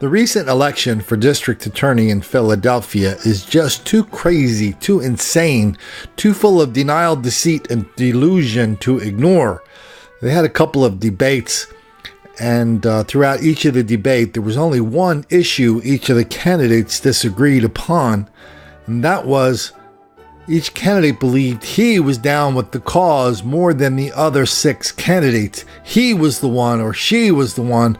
The recent election for district attorney in Philadelphia is just too crazy, too insane, too full of denial, deceit, and delusion to ignore. They had a couple of debates, and throughout each of the debate, there was only one issue each of the candidates disagreed upon, and that was each candidate believed he was down with the cause more than the other 6 candidates. He was the one, or she was the one,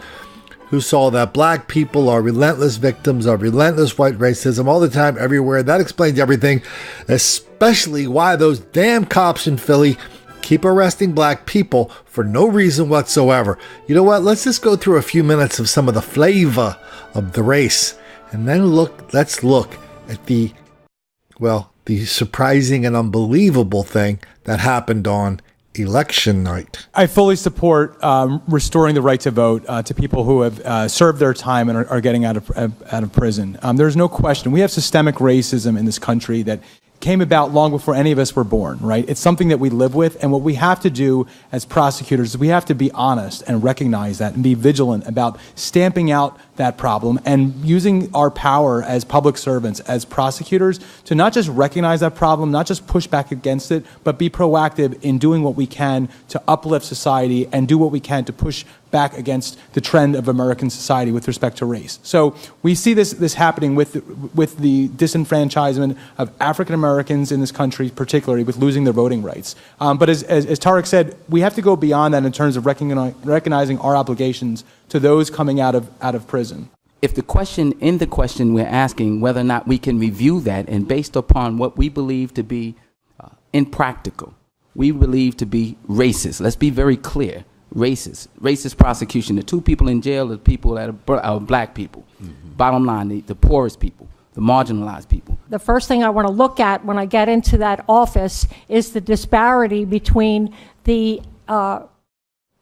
who saw that black people are relentless victims of relentless white racism all the time, everywhere. That explains everything, especially why those damn cops in Philly keep arresting black people for no reason whatsoever. You know what? Let's just go through a few minutes of some of the flavor of the race, and then let's look at the surprising and unbelievable thing that happened on election night. I fully support restoring the right to vote to people who have served their time and are getting out of prison. There's no question. We have systemic racism in this country that came about long before any of us were born, right? It's something that we live with, and what we have to do as prosecutors is we have to be honest and recognize that and be vigilant about stamping out that problem and using our power as public servants, as prosecutors, to not just recognize that problem, not just push back against it, but be proactive in doing what we can to uplift society and do what we can to push back against the trend of American society with respect to race. So we see this happening with the disenfranchisement of African Americans in this country, particularly with losing their voting rights. But as Tarek said, we have to go beyond that in terms of recognizing our obligations to those coming out of prison. If the question we're asking whether or not we can review that, and based upon what we believe to be impractical, we believe to be racist. Let's be very clear. Racist prosecution. The 2 people in jail are people that are black people. Mm-hmm. Bottom line, the poorest people, the marginalized people. The first thing I want to look at when I get into that office is the disparity between the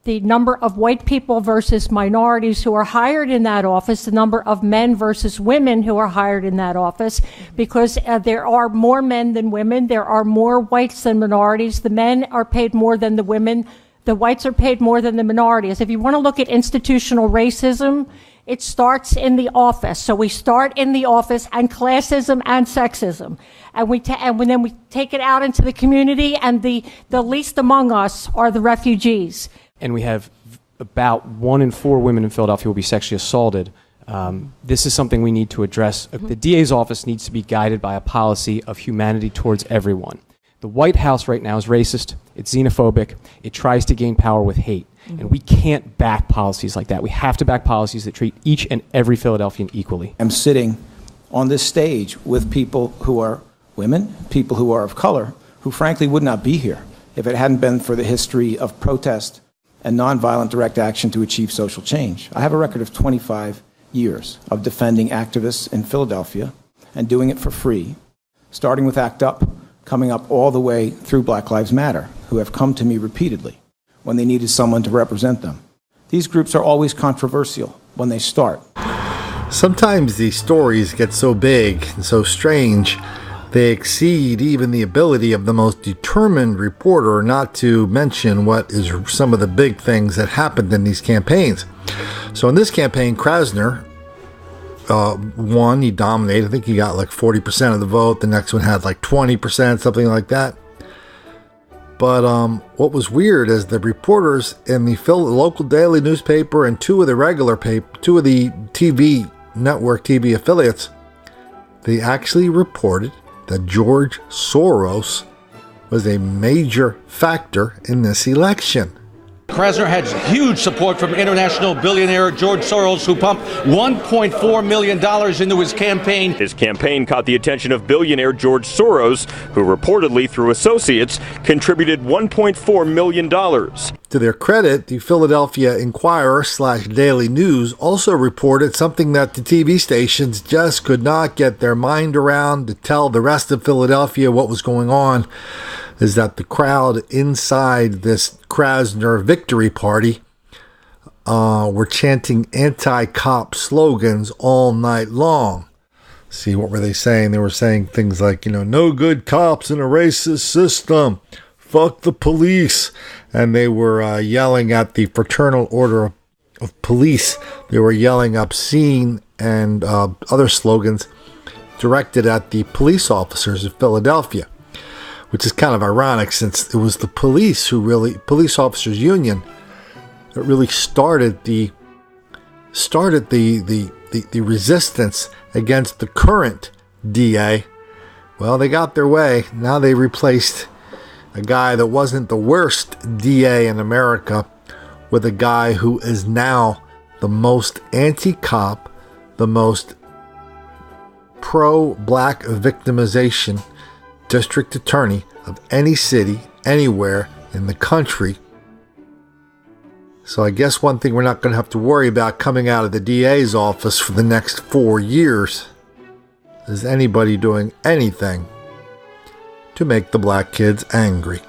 number of white people versus minorities who are hired in that office, the number of men versus women who are hired in that office, because there are more men than women, there are more whites than minorities, the men are paid more than the women, the whites are paid more than the minorities. If you want to look at institutional racism, it starts in the office. So we start in the office, and classism and sexism. And then we take it out into the community, and the least among us are the refugees. And we have about 1 in 4 women in Philadelphia will be sexually assaulted. This is something we need to address. Mm-hmm. The DA's office needs to be guided by a policy of humanity towards everyone. The White House right now is racist, it's xenophobic, it tries to gain power with hate. Mm-hmm. And we can't back policies like that. We have to back policies that treat each and every Philadelphian equally. I'm sitting on this stage with people who are women, people who are of color, who frankly would not be here if it hadn't been for the history of protest and nonviolent direct action to achieve social change. I have a record of 25 years of defending activists in Philadelphia and doing it for free, starting with ACT UP, coming up all the way through Black Lives Matter, who have come to me repeatedly when they needed someone to represent them. These groups are always controversial when they start. Sometimes these stories get so big and so strange, they exceed even the ability of the most determined reporter, not to mention what is some of the big things that happened in these campaigns. So in this campaign, Krasner won. He dominated. I think he got like 40% of the vote. The next one had like 20%, something like that. But what was weird is the reporters in the local daily newspaper and 2 of the TV network TV affiliates, they actually reported that George Soros was a major factor in this election. Krasner had huge support from international billionaire George Soros, who pumped $1.4 million into his campaign. His campaign caught the attention of billionaire George Soros, who reportedly, through associates, contributed $1.4 million. To their credit, the Philadelphia Inquirer/Daily News also reported something that the TV stations just could not get their mind around to tell the rest of Philadelphia what was going on, is that the crowd inside this Krasner victory party were chanting anti-cop slogans all night long. See, what were they saying? They were saying things like, no good cops in a racist system. Fuck the police. And they were yelling at the Fraternal Order of police. They were yelling obscene and other slogans directed at the police officers of Philadelphia, which is kind of ironic since it was the police officers union that really started the resistance against the current DA. Well, they got their way. Now they replaced a guy that wasn't the worst DA in America with a guy who is now the most anti-cop, the most pro-black victimization district attorney of any city, anywhere in the country. So I guess one thing we're not going to have to worry about coming out of the DA's office for the next 4 years is anybody doing anything to make the black kids angry.